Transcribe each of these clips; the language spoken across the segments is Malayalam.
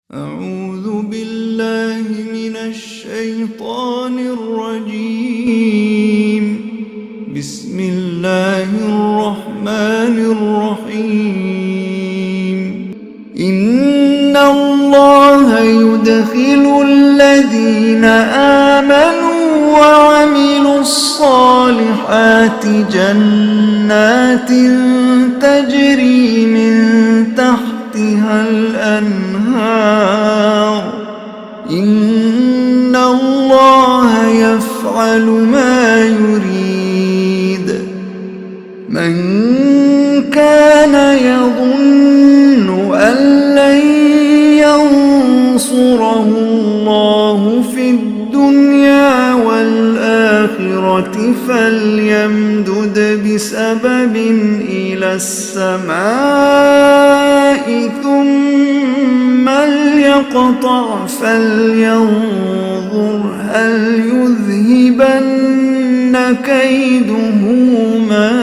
أعوذ بالله من الشيطان الرجيم. بسم الله الرحمن الرحيم. إن الله يدخل الذين آمنوا وعملوا الصالحات جنات تجري من تحتها الأنهار. إن الله يفعل ما يريد. من كان يظن أن لن ينصره الله في الدنيا والآخرة فليمدد بسبب إلى السماء ثم ليقطع فلينظر هل يذهبن كيده ما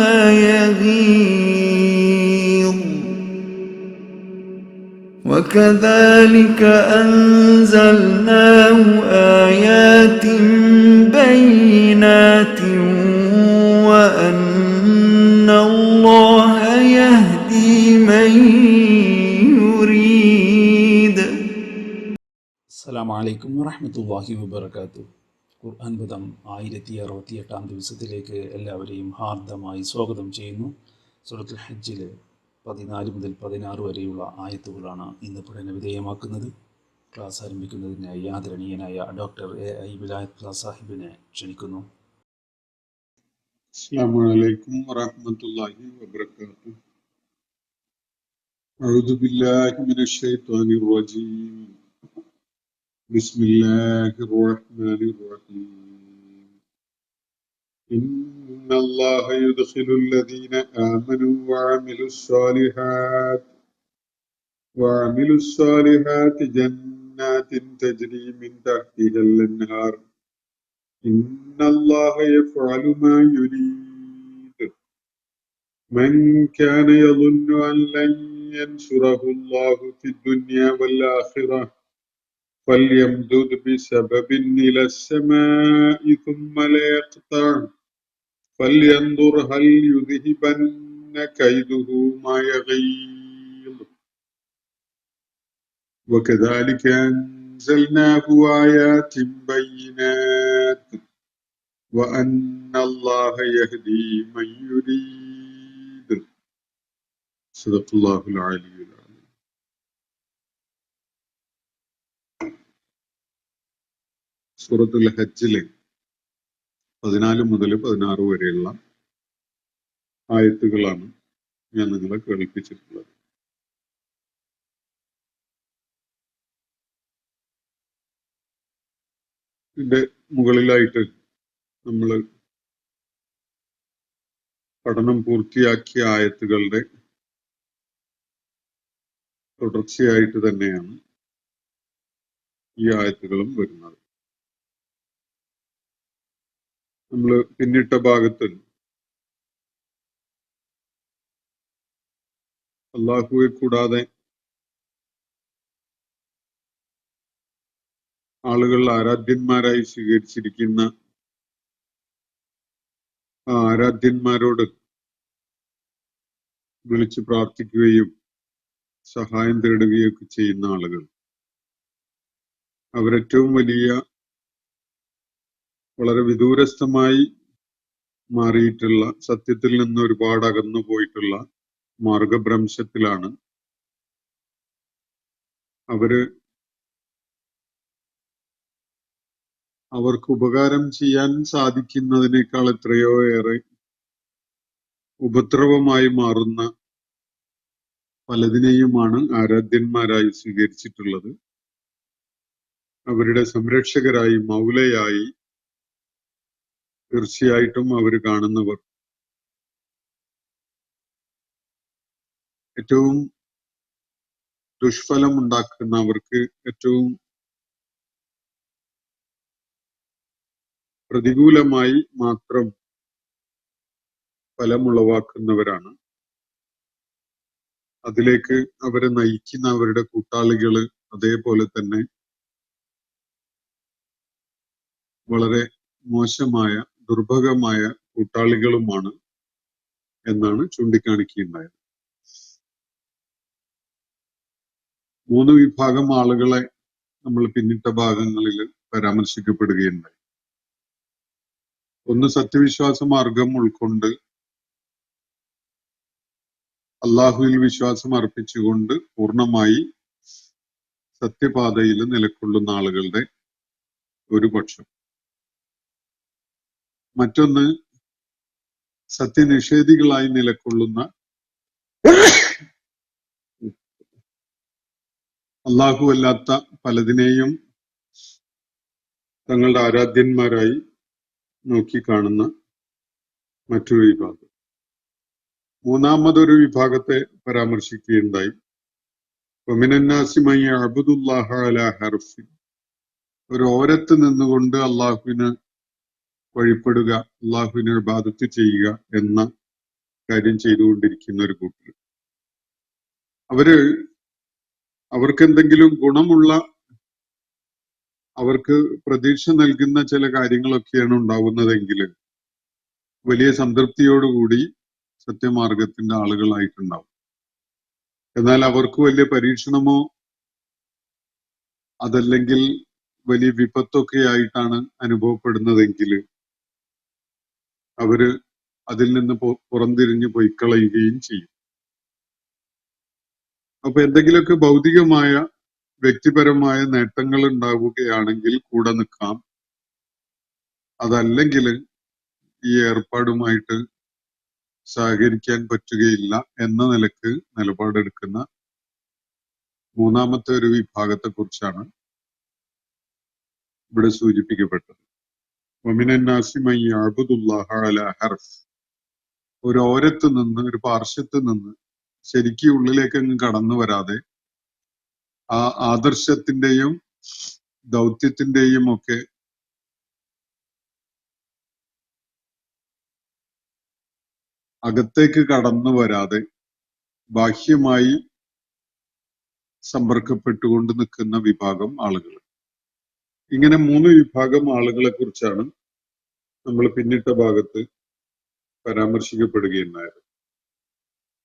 يغيظ. وكذلك أنزلناه آيات بينات وأن الله يهدي من يريد. അസ്സലാമു അലൈക്കും വറഹ്മത്തുള്ളാഹി വബറകാതുഹു. ഖുർആൻ പദം 1068 ദിവസത്തിലേക്ക് എല്ലാവരെയും ഹാർദമായി സ്വാഗതം ചെയ്യുന്നു. സൂറത്തുൽ ഹജ്ജിലെ 14 മുതൽ 16 വരെയുള്ള ആയത്തുകളാണ് ഇന്ന് പഠന വിധേയമാക്കുന്നത്. ക്ലാസ് ആരംഭിക്കുന്നതിനായി ആദരണീയനായ ഡോക്ടർ എ വിലായത്ത് സാഹിബിനെ ക്ഷണിക്കുന്നു. അസ്സലാമു അലൈക്കും വറഹ്മത്തുള്ളാഹി വബറകാതുഹു. അഊദു ബില്ലാഹി മിനശ് ശൈത്വാനിർ റജീം. ബിസ്മില്ലാഹിർ റഹ്മാനിർ റഹീം. ഇന്നല്ലാഹ യുദ്ഖിലുൽ ലദീന ആമനൂ വഅമിലുസ് സ്വാലിഹാത്തി ജന്നാത്തിൻ തജ്രി മിൻ തഹ്തിഹൽ അൻഹാർ. ഇന്നല്ലാഹ യഫ്അലു മാ യുരീദ്. من كان يظن أن لن ينصره الله في الدنيا والآخرة فليمدد بسبب إلى السماء ثم ليقطع فلينظر هل يذهبن كيده ما يغيظ. وكذلك أنزلناه آيات بينات وأن الله يهدي من يريد. صدق الله العلي العظيم. സൂറത്തുൽ ഹജ്ജിലെ 14 മുതൽ 16 വരെയുള്ള ആയത്തുകളാണ് ഞാൻ നിങ്ങളെ കേൾപ്പിച്ചിട്ടുള്ളത്. ഇതിന്റെ മുകളിലായിട്ട് നമ്മൾ പഠനം പൂർത്തിയാക്കിയ ആയത്തുകളുടെ തുടർച്ചയായിട്ട് തന്നെയാണ് ഈ ആയത്തുകളും വരുന്നത്. നമ്മൾ പിന്നിട്ട ഭാഗത്ത് അല്ലാഹുവെ കൂടാതെ ആളുകൾ ആരാധ്യന്മാരായി സ്വീകരിച്ചിരിക്കുന്ന ആ ആരാധ്യന്മാരോട് വിളിച്ചു പ്രാർത്ഥിക്കുകയും സഹായം തേടുകയൊക്കെ ചെയ്യുന്ന ആളുകൾ അവരേറ്റവും വലിയ വളരെ വിദൂരസ്ഥമായി മാറിയിട്ടുള്ള, സത്യത്തിൽ നിന്ന് ഒരുപാട് അകന്നു പോയിട്ടുള്ള മാർഗഭ്രംശത്തിലാണ്. അവർക്ക് ഉപകാരം ചെയ്യാൻ സാധിക്കുന്നതിനേക്കാൾ എത്രയോ ഏറെ ഉപദ്രവമായി മാറുന്ന പലതിനെയുമാണ് ആരാധ്യന്മാരായി സ്വീകരിച്ചിട്ടുള്ളത്. അവരുടെ സംരക്ഷകരായി, മൗലയായി തീർച്ചയായിട്ടും അവർ കാണുന്നവർ ഏറ്റവും ദുഷ്ഫലം ഉണ്ടാക്കുന്ന, അവർക്ക് ഏറ്റവും പ്രതികൂലമായി മാത്രം ഫലമുളവാക്കുന്നവരാണ്. അതിലേക്ക് അവരെ നയിക്കുന്ന അവരുടെ കൂട്ടാളികള് അതേപോലെ തന്നെ വളരെ മോശമായ ദുർഭഗമായ കൂട്ടാളികളുമാണ് എന്നാണ് ചൂണ്ടിക്കാണിക്കുകയുണ്ടായത്. 3 വിഭാഗം ആളുകളെ നമ്മൾ പിന്നിട്ട ഭാഗങ്ങളിൽ പരാമർശിക്കപ്പെടുകയുണ്ടായി. ഒന്ന്, സത്യവിശ്വാസ മാർഗം ഉൾക്കൊണ്ട് അള്ളാഹുവിൽ വിശ്വാസം അർപ്പിച്ചുകൊണ്ട് പൂർണ്ണമായി സത്യപാതയിൽ നിലകൊള്ളുന്ന ആളുകളുടെ ഒരു പക്ഷം. മറ്റൊന്ന്, സത്യനിഷേധികളായി നിലകൊള്ളുന്ന അള്ളാഹു അല്ലാത്ത പലതിനെയും തങ്ങളുടെ ആരാധ്യന്മാരായി നോക്കിക്കാണുന്ന മറ്റൊരു വിഭാഗം. മൂന്നാമതൊരു വിഭാഗത്തെ പരാമർശിക്കുകയുണ്ടായി. വമിനന്നാസി മൻ യഅ്ബുദുല്ലാഹ അലാ ഹർഫ്, ഒരു ഓരത്ത് നിന്നുകൊണ്ട് അള്ളാഹുവിന് വഴിപ്പെടുക, അള്ളാഹുവിന് ഇബാദത്ത് ചെയ്യുക എന്ന കാര്യം ചെയ്തുകൊണ്ടിരിക്കുന്ന ഒരു കൂട്ടർ. അവർക്ക് എന്തെങ്കിലും ഗുണമുള്ള, അവർക്ക് പ്രതീക്ഷ നൽകുന്ന ചില കാര്യങ്ങളൊക്കെയാണ് ഉണ്ടാവുന്നതെങ്കിൽ വലിയ സംതൃപ്തിയോടുകൂടി സത്യമാർഗത്തിന്റെ ആളുകളായിട്ടുണ്ടാവും. എന്നാൽ അവർക്ക് വലിയ പരീക്ഷണമോ അതല്ലെങ്കിൽ വലിയ വിപത്തൊക്കെ ആയിട്ടാണ് അനുഭവപ്പെടുന്നതെങ്കിൽ അവര് അതിൽ നിന്ന് പുറംതിരിഞ്ഞു പൊയ്ക്കളയുകയും ചെയ്യും. അപ്പൊ എന്തെങ്കിലുമൊക്കെ ഭൗതികമായ വ്യക്തിപരമായ നേട്ടങ്ങൾ ഉണ്ടാവുകയാണെങ്കിൽ കൂടെ നിൽക്കാം, അതല്ലെങ്കിൽ ഈ ഏർപ്പാടുമായിട്ട് സഹകരിക്കാൻ പറ്റുകയില്ല എന്ന നിലക്ക് നിലപാടെടുക്കുന്ന മൂന്നാമത്തെ ഒരു വിഭാഗത്തെ കുറിച്ചാണ് ഇവിടെ സൂചിപ്പിക്കപ്പെട്ടത്. വമിനന്നാസി മൻ യഅ്ബുദുല്ലാഹ അലാ ഹർഫ്, ഒരു ഓരത്ത് നിന്ന്, ഒരു പാർശ്വത്ത് നിന്ന് ശരിക്കും ഉള്ളിലേക്ക് അങ്ങ് കടന്നു വരാതെ ആ ആദർശത്തിന്റെയും ദൗത്യത്തിന്റെയും ഒക്കെ അകത്തേക്ക് കടന്നു വരാതെ ബാഹ്യമായി സമ്പർക്കപ്പെട്ടുകൊണ്ട് നിൽക്കുന്ന വിഭാഗം ആളുകൾ. ഇങ്ങനെ 3 വിഭാഗം ആളുകളെ കുറിച്ചാണ് നമ്മൾ പിന്നിട്ട ഭാഗത്ത് പരാമർശിക്കപ്പെടുകയുണ്ടായത്.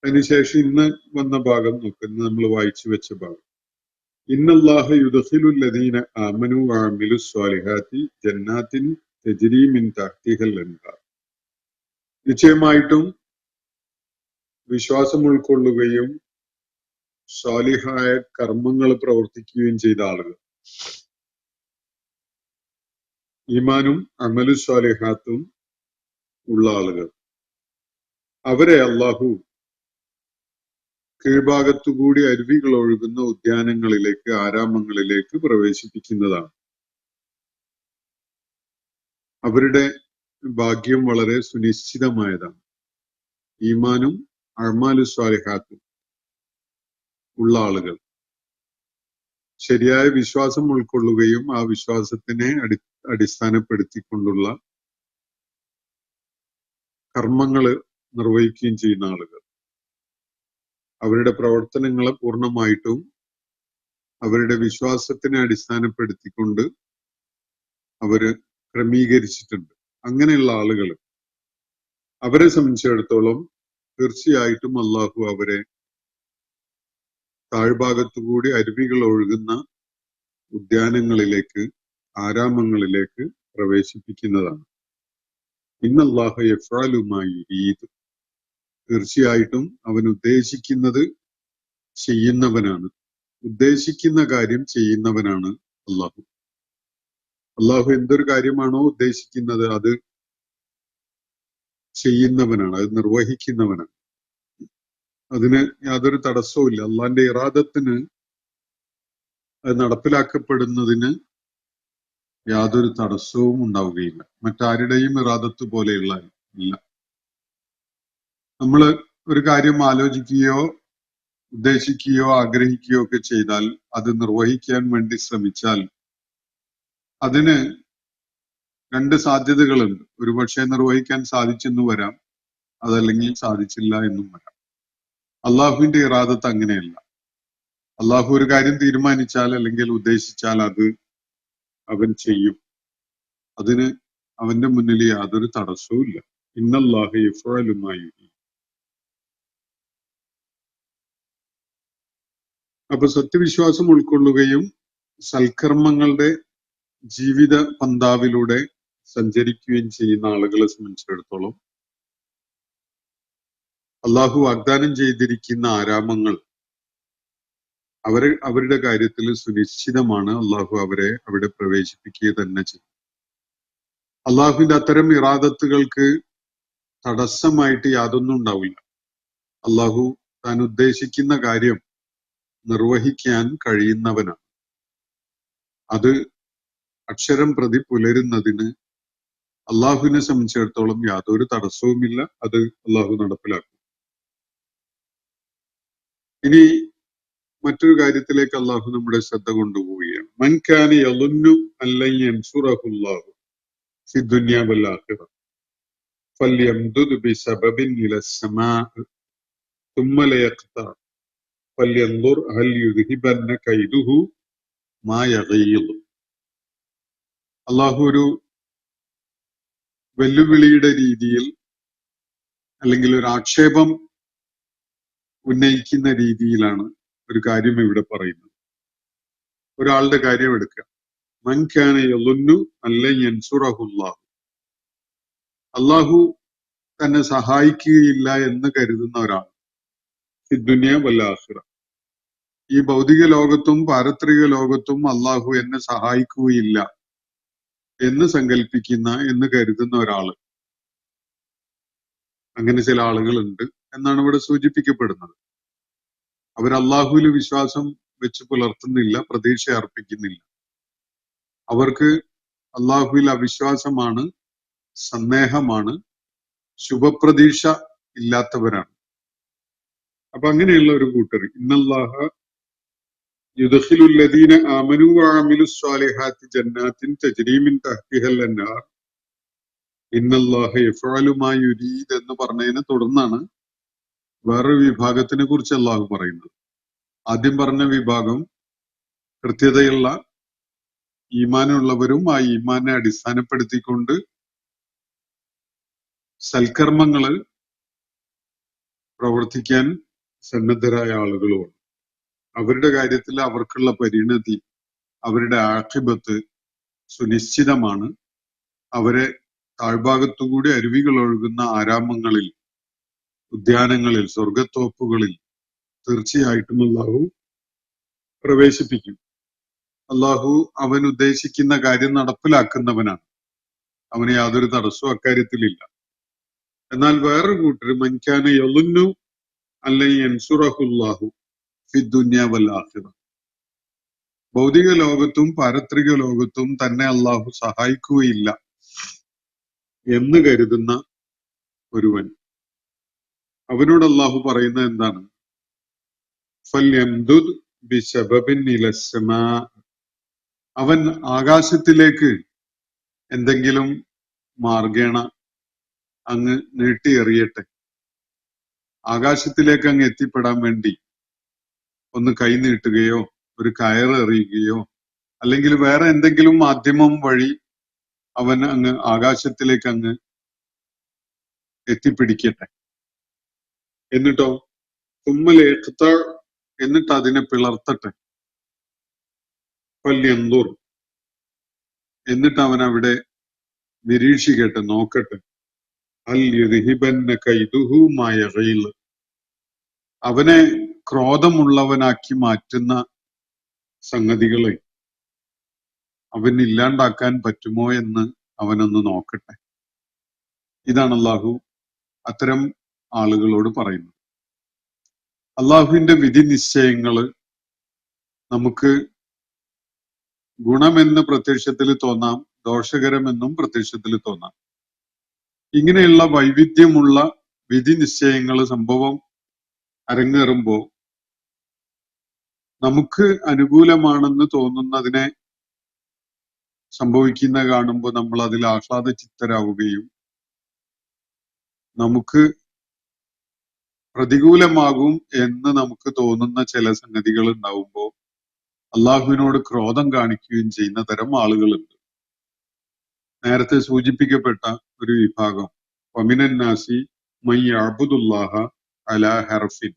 അതിനുശേഷം ഇന്ന് വന്ന ഭാഗം നോക്കുന്നത് നമ്മൾ വായിച്ചു വെച്ച ഭാഗം. ഇന്നല്ലാഹ യുദ്ഖിലുൽ ലദീന ആമനു വഅമിലുസ് സ്വാലിഹാത്തി ജന്നാത്തിൻ തജ്രി മിൻ തഹ്തിഹൽ അൻഹാർ, നിശ്ചയമായിട്ടും വിശ്വാസം ഉൾക്കൊള്ളുകയും സ്വാലിഹായ കർമ്മങ്ങൾ പ്രവർത്തിക്കുകയും ചെയ്ത ആളുകൾ, ഈമാനും അമലു സ്വാലിഹാത്തും ഉള്ള ആളുകൾ, അവരെ അള്ളാഹു കീഴ്ഭാഗത്തുകൂടി അരുവികൾ ഒഴുകുന്ന ഉദ്യാനങ്ങളിലേക്ക്, ആരാമങ്ങളിലേക്ക് പ്രവേശിപ്പിക്കുന്നതാണ്. അവരുടെ ഭാഗ്യം വളരെ സുനിശ്ചിതമായതാണ്. ഈമാനും അഅ്മാലു സ്വാലിഹാത്തും ഉള്ള ആളുകൾ ശരിയായ വിശ്വാസം ഉൾക്കൊള്ളുകയും ആ വിശ്വാസത്തിനെ അടിസ്ഥാനപ്പെടുത്തിക്കൊണ്ടുള്ള കർമ്മങ്ങൾ നിർവഹിക്കുകയും ചെയ്യുന്ന ആളുകൾ, അവരുടെ പ്രവർത്തനങ്ങളെ പൂർണ്ണമായിട്ടും അവരുടെ വിശ്വാസത്തിനെ അടിസ്ഥാനപ്പെടുത്തിക്കൊണ്ട് അവര് ക്രമീകരിച്ചിട്ടുണ്ട്. അങ്ങനെയുള്ള ആളുകൾ, അവരെ സംബന്ധിച്ചിടത്തോളം തീർച്ചയായിട്ടും അള്ളാഹു അവരെ താഴ്ഭാഗത്തുകൂടി അരുവികൾ ഒഴുകുന്ന ഉദ്യാനങ്ങളിലേക്ക്, ആരാമങ്ങളിലേക്ക് പ്രവേശിപ്പിക്കുന്നതാണ്. ഇന്നല്ലാഹ യഫ്അലു മാ യുരീദ്, തീർച്ചയായിട്ടും അവൻ ഉദ്ദേശിക്കുന്നത് ചെയ്യുന്നവനാണ്, ഉദ്ദേശിക്കുന്ന കാര്യം ചെയ്യുന്നവനാണ് അള്ളാഹു. അള്ളാഹു എന്തൊരു കാര്യമാണോ ഉദ്ദേശിക്കുന്നത് അത് ചെയ്യുന്നവനാണ്, അത് നിർവഹിക്കുന്നവനാണ്. അതിന് യാതൊരു തടസ്സവും ഇല്ല. അള്ളാന്റെ ഇറാദത്തിന്, അത് നടപ്പിലാക്കപ്പെടുന്നതിന് യാതൊരു തടസ്സവും ഉണ്ടാവുകയില്ല. മറ്റാരുടെയും ഇറാദത്ത് പോലെയുള്ള ഇല്ല. നമ്മൾ ഒരു കാര്യം ആലോചിക്കുകയോ ഉദ്ദേശിക്കുകയോ ആഗ്രഹിക്കുകയോ ഒക്കെ ചെയ്താൽ, അത് നിർവഹിക്കാൻ വേണ്ടി ശ്രമിച്ചാൽ അതിന് 2 സാധ്യതകളുണ്ട്. ഒരുപക്ഷെ നിർവഹിക്കാൻ സാധിച്ചെന്ന് വരാം, അതല്ലെങ്കിൽ സാധിച്ചില്ല എന്നും വരാം. അള്ളാഹുവിന്റെ ഇറാദത്ത് അങ്ങനെയല്ല. അള്ളാഹു ഒരു കാര്യം തീരുമാനിച്ചാൽ അല്ലെങ്കിൽ ഉദ്ദേശിച്ചാൽ അത് അവൻ ചെയ്യും. അതിന് അവന്റെ മുന്നിൽ യാതൊരു തടസ്സവും ഇല്ല. ഇന്നല്ലാഹ യഫ്അലു മാ യുരീദ്. അപ്പൊ സത്യവിശ്വാസം ഉൾക്കൊള്ളുകയും സൽക്കർമ്മങ്ങളുടെ ജീവിത പന്താവിലൂടെ സഞ്ചരിക്കുകയും ചെയ്യുന്ന ആളുകളെ സംബന്ധിച്ചിടത്തോളം അള്ളാഹു വാഗ്ദാനം ചെയ്തിരിക്കുന്ന ആരാമങ്ങൾ അവരുടെ കാര്യത്തിൽ സുനിശ്ചിതമാണ്. അള്ളാഹു അവരെ അവിടെ പ്രവേശിപ്പിക്കുക തന്നെ ചെയ്യും. അള്ളാഹുവിന്റെ അത്തരം ഇറാദത്തുകൾക്ക് തടസ്സമായിട്ട് യാതൊന്നും ഉണ്ടാവില്ല. അള്ളാഹു താൻ ഉദ്ദേശിക്കുന്ന കാര്യം നിർവഹിക്കാൻ കഴിയുന്നവനാണ്. അത് അക്ഷരം പ്രതി പുലരുന്നതിന് അള്ളാഹുവിനെ സംബന്ധിച്ചിടത്തോളം യാതൊരു തടസ്സവുമില്ല. അത് അള്ളാഹു നടപ്പിലാക്കും. ഇനി മറ്റൊരു കാര്യത്തിലേക്ക് അള്ളാഹു നമ്മുടെ ശ്രദ്ധ കൊണ്ടുപോവുകയാണ്. മൻ കാന യളുന്നു അല്ലൻ യൻസുറഹുല്ലാഹു ഫി ദുനിയ വൽ ആഖിറ ഫൽയംദുദ് ബിസബബിൻ ഇലസ്സമാഅ ثم ليقطع فلينظر هل يذهبن كيده ما يغيظ. അള്ളാഹു ഒരു വെല്ലുവിളിയുടെ രീതിയിൽ അല്ലെങ്കിൽ ഒരു ആക്ഷേപം ഉന്നയിക്കുന്ന രീതിയിലാണ് ഒരു കാര്യം ഇവിടെ പറയുന്നത്. ഒരാളുടെ കാര്യം എടുക്കുക. മൻ കാന യളുന്നു അല്ലൻ യൻസുറഹുല്ലാഹു. അള്ളാഹു തന്നെ സഹായിക്കുകയില്ല എന്ന് കരുതുന്ന ഒരാൾ ഫി ദുനിയ വൽ ആഖിറ. ഈ ഭൗതിക ലോകത്തും പാരത്രിക ലോകത്തും അള്ളാഹു എന്നെ സഹായിക്കുകയില്ല എന്ന് സങ്കല്പിക്കുന്ന എന്ന് കരുതുന്ന ഒരാള്, അങ്ങനെ ചില ആളുകളുണ്ട് എന്നാണ് ഇവിടെ സൂചിപ്പിക്കപ്പെടുന്നത്. അവർ അള്ളാഹുവിൽ വിശ്വാസം വെച്ച് പുലർത്തുന്നില്ല, പ്രതീക്ഷ അർപ്പിക്കുന്നില്ല. അവർക്ക് അള്ളാഹുവിൽ അവിശ്വാസമാണ്, സന്ദേഹമാണ്, ശുഭപ്രതീക്ഷ ഇല്ലാത്തവരാണ്. അപ്പൊ അങ്ങനെയുള്ള ഒരു കൂട്ടർ ഇന്നല്ലാഹ യുദ്ഖിലുൽ ലദീന ആമനു വഅമിലുസ് സ്വാലിഹാത്തി ജന്നാത്തിൻ തജ്രി മിൻ തഹ്തിഹൽ അൻഹാർ ഇന്നല്ലാഹ യഫ്അലു മാ യുരീദ് എന്ന് പറഞ്ഞതിനെ തുടർന്നാണ് വേറൊരു വിഭാഗത്തിനെ കുറിച്ച് അള്ളാഹു പറയുന്നത്. ആദ്യം പറഞ്ഞ വിഭാഗം കൃത്യതയുള്ള ഈമാനുള്ളവരും ആ ഈമാനെ അടിസ്ഥാനപ്പെടുത്തിക്കൊണ്ട് സൽക്കർമ്മങ്ങള് പ്രവർത്തിക്കാൻ സന്നദ്ധരായ ആളുകളുമാണ്. അവരുടെ കാര്യത്തിൽ അവർക്കുള്ള പരിണതി, അവരുടെ ആഖിബത്ത് സുനിശ്ചിതമാണ്. അവരെ താഴ്ഭാഗത്തുകൂടി അരുവികൾ ഒഴുകുന്ന ആരാമങ്ങളിൽ, ഉദ്യാനങ്ങളിൽ, സ്വർഗത്തോപ്പുകളിൽ തീർച്ചയായിട്ടും അള്ളാഹു പ്രവേശിപ്പിക്കും. അള്ളാഹു അവൻ ഉദ്ദേശിക്കുന്ന കാര്യം നടപ്പിലാക്കുന്നവനാണ്. അവന് യാതൊരു തടസ്സവും അക്കാര്യത്തിലില്ല. എന്നാൽ വേറൊരു കൂട്ടർ മൻ കാന യളുന്നു അല്ലൻ യൻസുറഹുല്ലാഹു ഫി ദുനിയ വൽ ആഖിറ. ഭൗതിക ലോകത്തും പാരത്രിക ലോകത്തും തന്നെ അള്ളാഹു സഹായിക്കുകയില്ല എന്ന് കരുതുന്ന ഒരുവൻ, അവനോട് അള്ളാഹു പറയുന്നത് എന്താണ്? ഫൽയംദുദ് ബിസബബിൻ ഇലസ്സമാ. അവൻ ആകാശത്തിലേക്ക് എന്തെങ്കിലും മാർഗേണ അങ്ങ് നീട്ടിയെറിയട്ടെ. ആകാശത്തിലേക്ക് അങ്ങ് എത്തിപ്പെടാൻ വേണ്ടി ഒന്ന് കൈ നീട്ടുകയോ ഒരു കയറ് എറിയുകയോ അല്ലെങ്കിൽ വേറെ എന്തെങ്കിലും മാധ്യമം വഴി അവൻ അങ്ങ് ആകാശത്തിലേക്ക് അങ്ങ് എത്തിപ്പിടിക്കട്ടെ. എന്നിട്ടോ തുമ്മലേഖത്ത, എന്നിട്ട് അതിനെ പിളർത്തട്ടെ. ഫല്യൻദുർ, എന്നിട്ട് അവൻ അവിടെ നിരീക്ഷിക്കട്ടെ, നോക്കട്ടെ. അൽ യുദ്ഹിബന്ന കൈദുഹു മാ യഗീൽ. അവനെ ക്രോധമുള്ളവനാക്കി മാറ്റുന്ന സംഗതികളെ അവന് ഇല്ലാണ്ടാക്കാൻ പറ്റുമോ എന്ന് അവനൊന്ന് നോക്കട്ടെ. ഇതാണ് അള്ളാഹു അത്തരം ആളുകളോട് പറയുന്നത്. അള്ളാഹുവിന്റെ വിധി നിശ്ചയങ്ങള് നമുക്ക് ഗുണമെന്ന് പ്രത്യക്ഷത്തിൽ തോന്നാം, ദോഷകരമെന്നും പ്രത്യക്ഷത്തിൽ തോന്നാം. ഇങ്ങനെയുള്ള വൈവിധ്യമുള്ള വിധി നിശ്ചയങ്ങൾ സംഭവം അരങ്ങേറുമ്പോ നമുക്ക് അനുകൂലമാണെന്ന് തോന്നുന്നതിനെ സംഭവിക്കുന്ന കാണുമ്പോൾ നമ്മൾ അതിൽ ആഹ്ലാദ ചിത്തരാവുകയും നമുക്ക് പ്രതികൂലമാകും എന്ന് നമുക്ക് തോന്നുന്ന ചില സംഗതികൾ ഉണ്ടാവുമ്പോൾ അള്ളാഹുവിനോട് ക്രോധം കാണിക്കുകയും ചെയ്യുന്ന തരം ആളുകളുണ്ട്. നേരത്തെ സൂചിപ്പിക്കപ്പെട്ട ഒരു വിഭാഗം വമിനന്നാസി മൻ യഅ്ബുദുല്ലാഹ അലാ ഹർഫിൻ,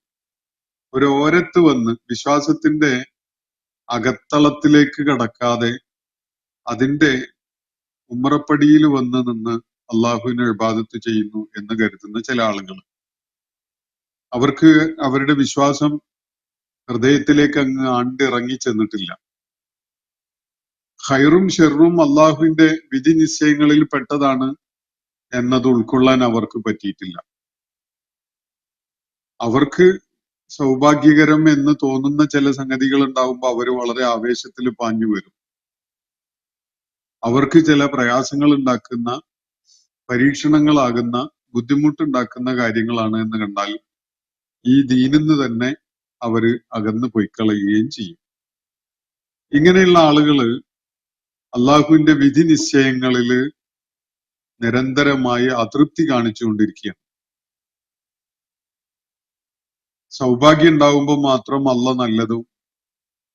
ഒരു ഓരത്ത് വന്ന് വിശ്വാസത്തിന്റെ അകത്തളത്തിലേക്ക് കടക്കാതെ അതിന്റെ ഉമ്മറപ്പടിയിൽ വന്ന് നിന്ന് അള്ളാഹുവിനെ ഇബാദത്ത് ചെയ്യുന്നു എന്ന് കരുതുന്ന ചില ആളുകൾ. അവർക്ക് അവരുടെ വിശ്വാസം ഹൃദയത്തിലേക്ക് അങ്ങ് ആണ്ടിറങ്ങി ചെന്നിട്ടില്ല. ഖൈറും ഷെറും അള്ളാഹുവിന്റെ വിധി നിശ്ചയങ്ങളിൽ പെട്ടതാണ് എന്നത് ഉൾക്കൊള്ളാൻ അവർക്ക് പറ്റിയിട്ടില്ല. അവർക്ക് സൗഭാഗ്യകരം എന്ന് തോന്നുന്ന ചില സംഗതികൾ ഉണ്ടാവുമ്പോൾ അവര് വളരെ ആവേശത്തിൽ പാഞ്ഞു വരും. അവർക്ക് ചില പ്രയാസങ്ങൾ ഉണ്ടാക്കുന്ന, പരീക്ഷണങ്ങളാകുന്ന, ബുദ്ധിമുട്ടുണ്ടാക്കുന്ന കാര്യങ്ങളാണ് എന്ന് കണ്ടാൽ ഈ ദീനിന്ന് തന്നെ അവര് അകന്നു പൊയ്ക്കളയുകയും ചെയ്യും. ഇങ്ങനെയുള്ള ആളുകള് അള്ളാഹുവിന്റെ വിധി നിശ്ചയങ്ങളില് നിരന്തരമായി അതൃപ്തി കാണിച്ചുകൊണ്ടിരിക്കുകയാണ്. സൗഭാഗ്യം ഉണ്ടാവുമ്പോൾ മാത്രം അള്ളാഹ് നല്ലതും,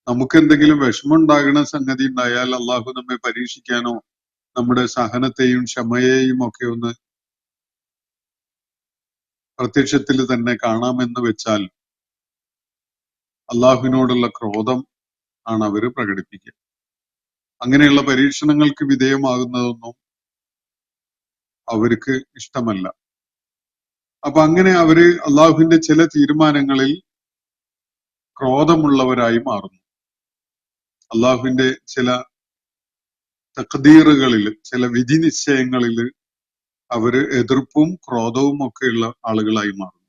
നമുക്ക് എന്തെങ്കിലും വിഷമം ഉണ്ടാകുന്ന സംഗതി ഉണ്ടായാൽ അള്ളാഹു നമ്മെ പരീക്ഷിക്കാനോ നമ്മുടെ സഹനത്തെയും ക്ഷമയെയും ഒക്കെ ഒന്ന് പ്രത്യക്ഷത്തിൽ തന്നെ കാണാമെന്ന് വെച്ചാൽ അള്ളാഹുവിനോടുള്ള ക്രോധം ആണ് അവര് പ്രകടിപ്പിക്കുക. അങ്ങനെയുള്ള പരീക്ഷണങ്ങൾക്ക് വിധേയമാകുന്നതൊന്നും അവർക്ക് ഇഷ്ടമല്ല. അപ്പൊ അങ്ങനെ അവര് അള്ളാഹുവിന്റെ ചില തീരുമാനങ്ങളിൽ ക്രോധമുള്ളവരായി മാറുന്നു. അള്ളാഹുവിന്റെ ചില തഖ്ദീറുകളിൽ, ചില വിധി നിശ്ചയങ്ങളിൽ അവര് എതിർപ്പും ക്രോധവും ഒക്കെയുള്ള ആളുകളായി മാറുന്നു.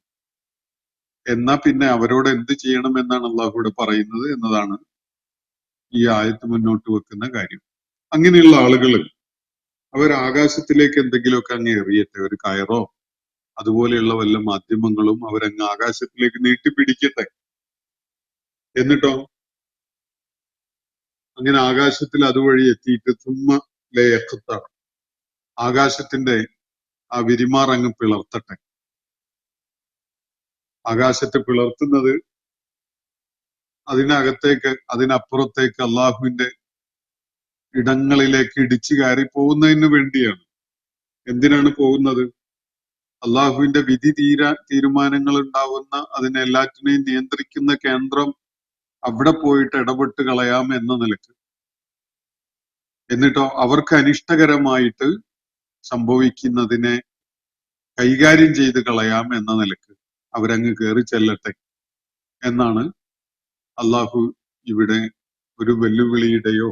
എന്നാ പിന്നെ അവരോട് എന്ത് ചെയ്യണം എന്നാണ് അള്ളാഹുവിടെ പറയുന്നത് എന്നതാണ് ഈ ആയത്ത് മുന്നോട്ട് വെക്കുന്ന കാര്യം. അങ്ങനെയുള്ള ആളുകൾ അവർ ആകാശത്തിലേക്ക് എന്തെങ്കിലുമൊക്കെ അങ്ങ് എറിയട്ടെ, ഒരു കയറോ അതുപോലെയുള്ള വല്ല മാധ്യമങ്ങളും അവരങ്ങ് ആകാശത്തിലേക്ക് നീട്ടിപ്പിടിക്കട്ടെ. എന്നിട്ടോ അങ്ങനെ ആകാശത്തിൽ അതുവഴി എത്തിയിട്ട് തുമ്മ ലയക്കത്താണ്, ആകാശത്തിന്റെ ആ വിരിമാർ അങ്ങ് പിളർത്തട്ടെ. ആകാശത്തെ പിളർത്തുന്നത് അതിനകത്തേക്ക്, അതിനപ്പുറത്തേക്ക് അള്ളാഹുവിന്റെ ഇടങ്ങളിലേക്ക് ഇടിച്ചു കയറി പോകുന്നതിന് വേണ്ടിയാണ്. എന്തിനാണ് പോകുന്നത്? അള്ളാഹുവിന്റെ വിധി തീരുമാനങ്ങൾ ഉണ്ടാവുന്ന, അതിനെല്ലാറ്റിനെയും നിയന്ത്രിക്കുന്ന കേന്ദ്രം അവിടെ പോയിട്ട് ഇടപെട്ട് കളയാം എന്ന നിലക്ക്. എന്നിട്ടോ അവർക്ക് അനിഷ്ടകരമായിട്ട് സംഭവിക്കുന്നതിനെ കൈകാര്യം ചെയ്ത് കളയാം എന്ന നിലക്ക് അവരങ്ങ് കയറി ചെല്ലട്ടെ എന്നാണ് അള്ളാഹു ഇവിടെ ഒരു വെല്ലുവിളിയുടെയോ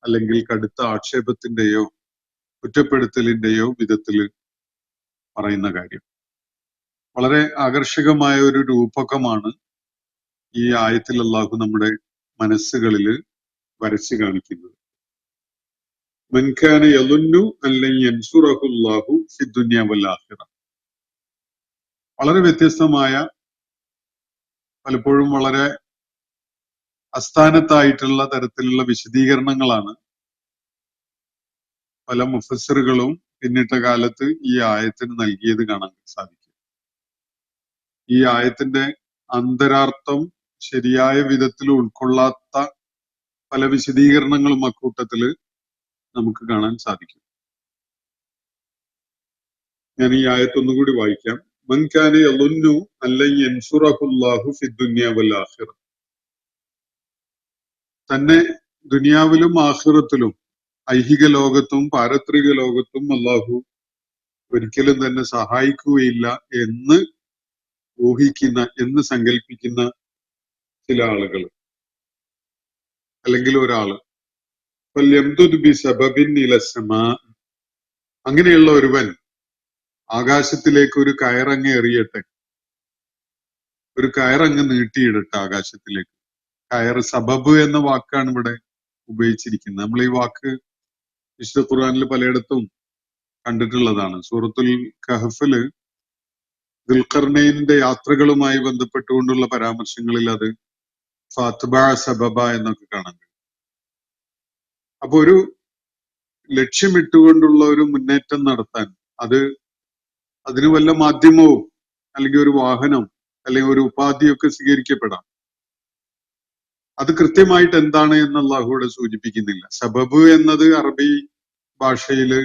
അല്ലെങ്കിൽ കടുത്ത ആക്ഷേപത്തിന്റെയോ കുറ്റപ്പെടുത്തലിന്റെയോ വിധത്തിൽ പറയുന്ന കാര്യം. വളരെ ആകർഷകമായ ഒരു രൂപകമാണ് ഈ ആയത്തിൽ അള്ളാഹു നമ്മുടെ മനസ്സുകളിൽ വരച്ചു കാണിക്കുന്നത്. മൻ കാന യളുന്നു അല്ലൻ യൻസുറഹുല്ലാഹു ഫിദ്ദുനിയ വൽ ആഖിറ. വളരെ വ്യത്യസ്തമായ, പലപ്പോഴും വളരെ അസ്ഥാനത്തായിട്ടുള്ള തരത്തിലുള്ള വിശദീകരണങ്ങളാണ് പല മുഫസ്സിറുകളും പിന്നിട്ട കാലത്ത് ഈ ആയത്തിന് നൽകിയത് കാണാൻ സാധിക്കും. ഈ ആയത്തിന്റെ അന്തരാർത്ഥം ശരിയായ വിധത്തിൽ ഉൾക്കൊള്ളാത്ത പല വിശദീകരണങ്ങളും അക്കൂട്ടത്തില് നമുക്ക് കാണാൻ സാധിക്കും. ഞാൻ ഈ ആയത്ത് ഒന്നുകൂടി വായിക്കാം. മൻ കാന യളുന്നു അല്ലൻ യൻസുറഹുല്ലാഹു ഫിദ്ദുനിയ വൽ ആഖിറ. തന്നെ ദുനിയാവിലും ആഖിറത്തിലും, ഐഹിക ലോകത്തും പാരത്രിക ലോകത്തും അള്ളാഹു ഒരിക്കലും തന്നെ സഹായിക്കുകയില്ല എന്ന് ഊഹിക്കുന്ന, എന്ന് സങ്കല്പിക്കുന്ന ചില ആളുകൾ അല്ലെങ്കിൽ ഒരാള്, അങ്ങനെയുള്ള ഒരുവൻ ആകാശത്തിലേക്ക് ഒരു കയറങ്ങ് എറിയട്ടെ, ഒരു കയറങ്ങ് നീട്ടിയിടട്ടെ ആകാശത്തിലേക്ക്. കയറ് സബബ് എന്ന വാക്കാണ് ഇവിടെ ഉപയോഗിച്ചിരിക്കുന്നത്. നമ്മൾ ഈ വാക്ക് വിശുദ്ധ ഖുർആനിൽ പലയിടത്തും കണ്ടിട്ടുള്ളതാണ്. സൂറത്തുൽ കഹഫില് ദുൽഖർനൈനിന്റെ യാത്രകളുമായി ബന്ധപ്പെട്ടുകൊണ്ടുള്ള പരാമർശങ്ങളിൽ അത് ഫാത്ബ സബബ എന്നൊക്കെ കാണാൻ കഴിയും. അപ്പൊ ഒരു ലക്ഷ്യമിട്ടുകൊണ്ടുള്ള ഒരു മുന്നേറ്റം നടത്താൻ അതിന് വല്ല മാധ്യമവും അല്ലെങ്കിൽ ഒരു വാഹനം അല്ലെങ്കിൽ ഒരു ഉപാധിയൊക്കെ സ്വീകരിക്കപ്പെടാം. അത് കൃത്യമായിട്ട് എന്താണ് എന്ന് അള്ളാഹുവിടെ സൂചിപ്പിക്കുന്നില്ല. സബബ് എന്നത് അറബി ഭാഷയില്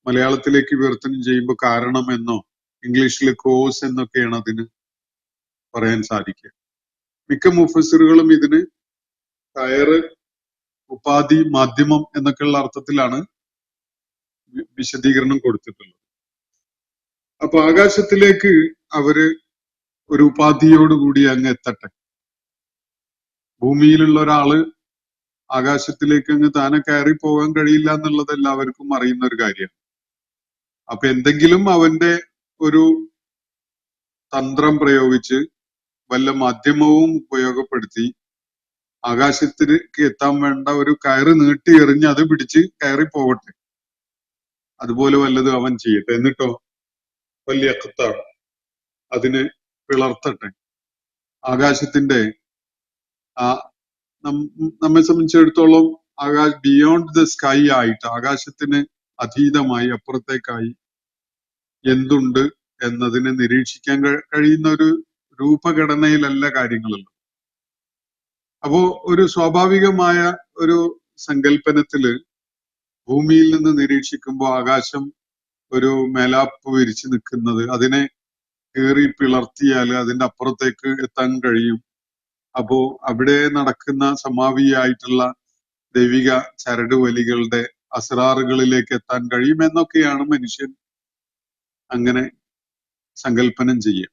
മലയാളത്തിലേക്ക് വിവർത്തനം ചെയ്യുമ്പോൾ കാരണം എന്നോ ഇംഗ്ലീഷിൽ കോസ് എന്നൊക്കെയാണ് അതിന് പറയാൻ സാധിക്കുക. മിക്ക മുഫസ്സിറുകളും ഇതിന് കയറ്, ഉപാധി, മാധ്യമം എന്നൊക്കെയുള്ള അർത്ഥത്തിലാണ് വിശദീകരണം കൊടുത്തിട്ടുള്ളത്. അപ്പൊ ആകാശത്തിലേക്ക് അവര് ഒരു ഉപാധിയോടുകൂടി അങ്ങ് എത്തട്ടെ. ഭൂമിയിലുള്ള ഒരാള് ആകാശത്തിലേക്ക് അങ്ങ് താനെ കയറി പോകാൻ കഴിയില്ല എന്നുള്ളത് എല്ലാവർക്കും അറിയുന്ന ഒരു കാര്യമാണ്. അപ്പൊ എന്തെങ്കിലും അവന്റെ ഒരു തന്ത്രം പ്രയോഗിച്ച് വല്ല മാധ്യമവും ഉപയോഗപ്പെടുത്തി ആകാശത്തിലേക്ക് എത്താൻ വേണ്ട ഒരു കയറ് നീട്ടി എറിഞ്ഞ് അത് പിടിച്ച് കയറി പോകട്ടെ. അതുപോലെ വല്ലതും അവൻ ചെയ്യട്ടെ. എന്നിട്ടോ വലിയ അക്കത്താണ് അതിനെ പിളർത്തട്ടെ. ആകാശത്തിന്റെ ആ നമ്മെ സംബന്ധിച്ചിടത്തോളം ബിയോണ്ട് ദ സ്കൈ ആയിട്ട്, ആകാശത്തിന് അതീതമായി അപ്പുറത്തേക്കായി എന്തുണ്ട് എന്നതിനെ നിരീക്ഷിക്കാൻ കഴിയുന്ന ഒരു രൂപഘടനയിലല്ല കാര്യങ്ങളുള്ളത്. അപ്പോ ഒരു സ്വാഭാവികമായ ഒരു സങ്കല്പനത്തില് ഭൂമിയിൽ നിന്ന് നിരീക്ഷിക്കുമ്പോൾ ആകാശം ഒരു മേലാപ്പ് വിരിച്ചു നിൽക്കുന്നത്, അതിനെ കീറി പിളർത്തിയാൽ അതിന്റെ അപ്പുറത്തേക്ക് എത്താൻ കഴിയും. അപ്പോ അവിടെ നടക്കുന്ന സമാവിയായിട്ടുള്ള ദൈവിക ചരടുവലികളുടെ അസ്രാറുകളിലേക്ക് എത്താൻ കഴിയുമെന്നൊക്കെയാണ് മനുഷ്യൻ അങ്ങനെ സങ്കല്പനം ചെയ്യുക.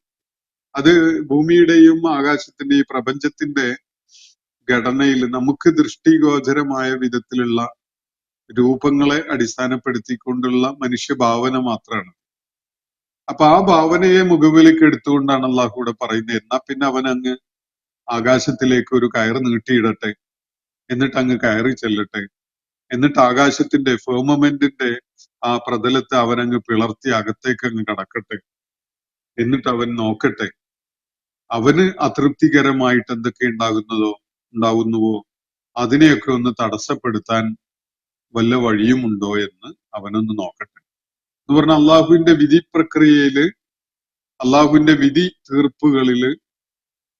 അത് ഭൂമിയുടെയും ആകാശത്തിന്റെയും പ്രപഞ്ചത്തിന്റെ ഘടനയിൽ നമുക്ക് ദൃഷ്ടിഗോചരമായ വിധത്തിലുള്ള രൂപങ്ങളെ അടിസ്ഥാനപ്പെടുത്തിക്കൊണ്ടുള്ള മനുഷ്യഭാവന മാത്രമാണ്. അപ്പൊ ആ ഭാവനയെ മുഖവിലേക്ക് എടുത്തുകൊണ്ടാണ് അള്ളാഹു കൂടെ പറയുന്നത്, എന്നാ പിന്നെ അവൻ അങ്ങ് ആകാശത്തിലേക്ക് ഒരു കയറ് നീട്ടിയിടട്ടെ, എന്നിട്ട് അങ്ങ് കയറി ചെല്ലട്ടെ, എന്നിട്ട് ആകാശത്തിന്റെ ഫേർമമെന്റിന്റെ ആ പ്രതലത്തെ അവനങ്ങ് പിളർത്തി അകത്തേക്ക് അങ്ങ് കടക്കട്ടെ, എന്നിട്ട് അവൻ നോക്കട്ടെ അവന് അതൃപ്തികരമായിട്ട് എന്തൊക്കെ ഉണ്ടാകുന്നുവോ അതിനെയൊക്കെ ഒന്ന് തടസ്സപ്പെടുത്താൻ വല്ല വഴിയുമുണ്ടോ എന്ന് അവനൊന്ന് നോക്കട്ടെ എന്ന് പറഞ്ഞ അള്ളാഹുവിന്റെ വിധി പ്രക്രിയയില്, അള്ളാഹുവിന്റെ വിധി തീർപ്പുകളില്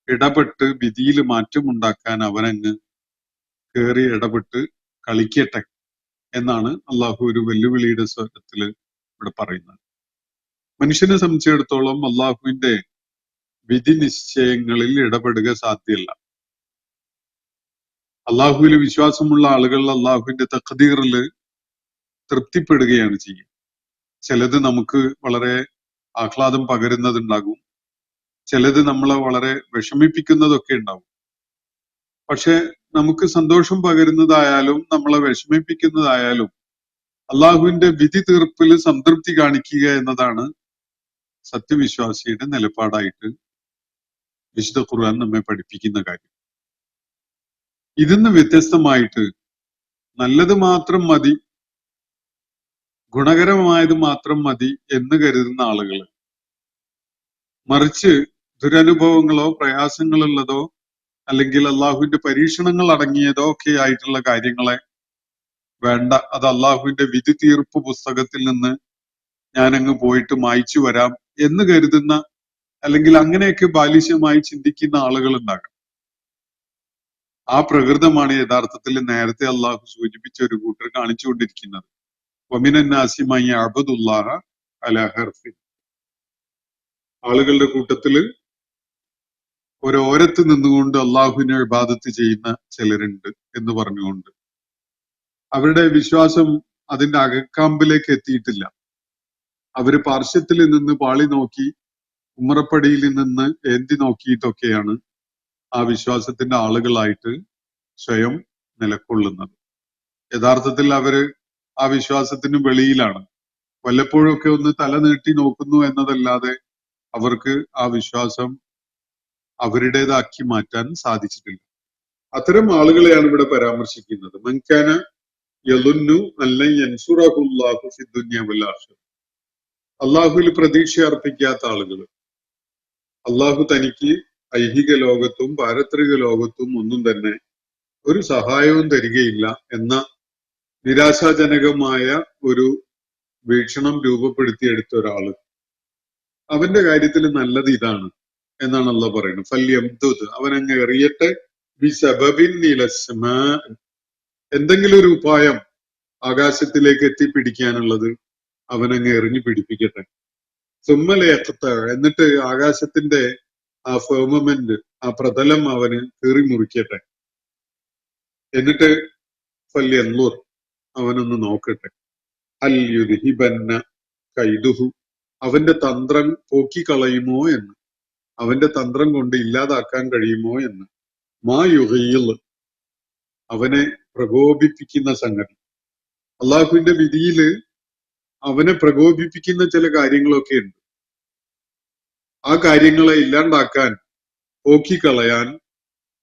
ഇടപെട്ട് വിധിയിൽ മാറ്റമുണ്ടാക്കാൻ അവനങ്ങ് കയറി ഇടപെട്ട് കളിക്കട്ടെ എന്നാണ് അള്ളാഹു ഒരു വെല്ലുവിളിയുടെ സ്വരത്തില് ഇവിടെ പറയുന്നത്. മനുഷ്യനെ സംബന്ധിച്ചിടത്തോളം അള്ളാഹുവിന്റെ വിധി നിശ്ചയങ്ങളിൽ ഇടപെടുക സാധ്യമല്ല. അള്ളാഹുവിൽ വിശ്വാസമുള്ള ആളുകൾ അള്ളാഹുവിന്റെ തഖ്ദീറില് തൃപ്തിപ്പെടുകയാണ് ചെയ്യുക. ചിലത് നമുക്ക് വളരെ ആഹ്ലാദം പകരുന്നതുണ്ടാകും, ചിലത് നമ്മളെ വളരെ വിഷമിപ്പിക്കുന്നതൊക്കെ ഉണ്ടാവും. പക്ഷെ നമുക്ക് സന്തോഷം പകരുന്നതായാലും നമ്മളെ വിഷമിപ്പിക്കുന്നതായാലും അള്ളാഹുവിന്റെ വിധി തീർപ്പിൽ സംതൃപ്തി കാണിക്കുക എന്നതാണ് സത്യവിശ്വാസിയുടെ നിലപാടായിട്ട് വിശുദ്ധ ഖുർആൻ നമ്മെ പഠിപ്പിക്കുന്ന കാര്യം. ഇതിന്ന് വ്യത്യസ്തമായിട്ട് നല്ലത് മാത്രം മതി, ഗുണകരമായത് മാത്രം മതി എന്ന് കരുതുന്ന ആളുകൾ, മറിച്ച് ദുരനുഭവങ്ങളോ പ്രയാസങ്ങളുള്ളതോ അല്ലെങ്കിൽ അള്ളാഹുവിന്റെ പരീക്ഷണങ്ങൾ അടങ്ങിയതോ ഒക്കെ ആയിട്ടുള്ള കാര്യങ്ങളെ വേണ്ട, അത് അള്ളാഹുവിന്റെ വിധി തീർപ്പ് പുസ്തകത്തിൽ നിന്ന് ഞാനങ്ങ് പോയിട്ട് മായ്ച്ചു വരാം എന്ന് കരുതുന്ന അല്ലെങ്കിൽ അങ്ങനെയൊക്കെ ബാലിശ്യമായി ചിന്തിക്കുന്ന ആളുകൾ ഉണ്ടാകാം. ആ പ്രകൃതമാണ് യഥാർത്ഥത്തിൽ നേരത്തെ അള്ളാഹു സൂചിപ്പിച്ച ഒരു കൂട്ടർ കാണിച്ചുകൊണ്ടിരിക്കുന്നത്. വമിനന്നാസിമായി അബ്ദുല്ലാഹ അലാ ഹർഫിൻ, ആളുകളുടെ കൂട്ടത്തില് ഓരോരത്ത് നിന്നുകൊണ്ട് അള്ളാഹുവിനെ ഇബാദത്ത് ചെയ്യുന്ന ചിലരുണ്ട് എന്ന് പറഞ്ഞുകൊണ്ട് അവരുടെ വിശ്വാസം അതിന്റെ അകക്കാമ്പിലേക്ക് എത്തിയിട്ടില്ല. അവര് പാർശ്വത്തിൽ നിന്ന് പാളി നോക്കി ഉമ്മറപ്പടിയിൽ നിന്ന് ഏന്തി നോക്കിയിട്ടൊക്കെയാണ് ആ വിശ്വാസത്തിന്റെ ആളുകളായിട്ട് സ്വയം നിലകൊള്ളുന്നത്. യഥാർത്ഥത്തിൽ അവര് ആ വിശ്വാസത്തിന് വെളിയിലാണ്. വല്ലപ്പോഴും ഒക്കെ ഒന്ന് തല നീട്ടി നോക്കുന്നു എന്നതല്ലാതെ അവർക്ക് ആ വിശ്വാസം അവരുടേതാക്കി മാറ്റാൻ സാധിച്ചിട്ടില്ല. അത്തരം ആളുകളെയാണ് ഇവിടെ പരാമർശിക്കുന്നത്. മൻകാന യളുന്നു അല്ലൻ യൻസുറഹുല്ലാഹു ഫിദ്ദുനിയ വൽ ആഖിറ, അള്ളാഹുവിൽ പ്രതീക്ഷ അർപ്പിക്കാത്ത ആളുകൾ, അള്ളാഹു തനിക്ക് ഐഹിക ലോകത്തും പാരത്രിക ലോകത്തും ഒന്നും തന്നെ ഒരു സഹായവും തരികയില്ല എന്ന നിരാശാജനകമായ ഒരു വീക്ഷണം രൂപപ്പെടുത്തിയെടുത്ത ഒരാള് അവന്റെ കാര്യത്തിൽ നല്ലത് ഇതാണ് എന്നാണ് അള്ളാഹ് പറയുന്നത്. ഫല്യംദുദ്, അവനങ്ങ് എറിയട്ടെ ബിസബബിൻ ഇലസ്മാ, എന്തെങ്കിലും ഒരു ഉപായം ആകാശത്തിലേക്ക് എത്തിപ്പിടിക്കാനുള്ളത് അവനങ്ങ് എറിഞ്ഞു പിടിപ്പിക്കട്ടെ. സുമ്മലയക്കത്ത, എന്നിട്ട് ആകാശത്തിന്റെ ആ ഫേർമമെന്റ്, ആ പ്രതലം അവന് കീറി മുറിക്കട്ടെ. എന്നിട്ട് ഫല്യൻലുർ, അവനൊന്ന് നോക്കട്ടെ. അൽ യുദ്ഹിബന്ന കൈദുഹു, അവന്റെ തന്ത്രം പോക്കിക്കളയുമോ എന്ന്, അവന്റെ തന്ത്രം കൊണ്ട് ഇല്ലാതാക്കാൻ കഴിയുമോ എന്ന്. മാ യുഗയിൽ, അവനെ പ്രകോപിപ്പിക്കുന്ന സംഗതി. അള്ളാഹുവിന്റെ വിധിയില് അവനെ പ്രകോപിപ്പിക്കുന്ന ചില കാര്യങ്ങളൊക്കെ ഉണ്ട്. ആ കാര്യങ്ങളെ ഇല്ലാണ്ടാക്കാൻ, പോക്കിക്കളയാൻ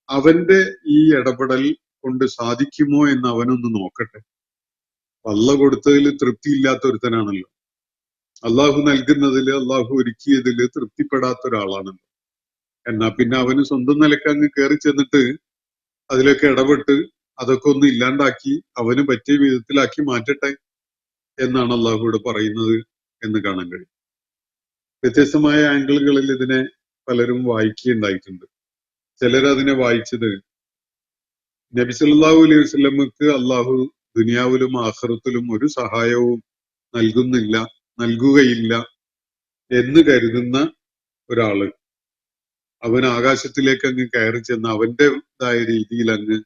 അവന്റെ ഈ ഇടപെടൽ കൊണ്ട് സാധിക്കുമോ എന്ന് അവനൊന്ന് നോക്കട്ടെ. അള്ള കൊടുത്തതിൽ തൃപ്തിയില്ലാത്ത ഒരുത്തനാണല്ലോ. അള്ളാഹു നൽകുന്നതില്, അള്ളാഹു ഒരുക്കിയതില് തൃപ്തിപ്പെടാത്ത ഒരാളാണല്ലോ. എന്നാ പിന്നെ അവന് സ്വന്തം നിലക്ക് അങ്ങ് കയറി ചെന്നിട്ട് അതിലൊക്കെ ഇടപെട്ട് അതൊക്കെ ഒന്ന് ഇല്ലാണ്ടാക്കി അവന് പറ്റിയ വിധത്തിലാക്കി മാറ്റട്ടെ എന്നാണ് അള്ളാഹുവിടെ പറയുന്നത് എന്ന് കാണാൻ കഴിയും. വ്യത്യസ്തമായ ആംഗിളുകളിൽ ഇതിനെ പലരും വായിക്കുകയുണ്ടായിട്ടുണ്ട്. ചിലരതിനെ വായിച്ചത് നബി സല്ലല്ലാഹു അലൈഹി വസല്ലമക്ക് അള്ളാഹു ദുനിയാവിലും ആഖിറത്തിലും ഒരു സഹായവും നൽകുകയില്ല എന്ന് കരുതുന്ന ഒരാള് അവൻ ആകാശത്തിലേക്ക് അങ്ങ് കയറി ചെന്ന് അവന്റേതായ രീതിയിൽ അങ്ങ്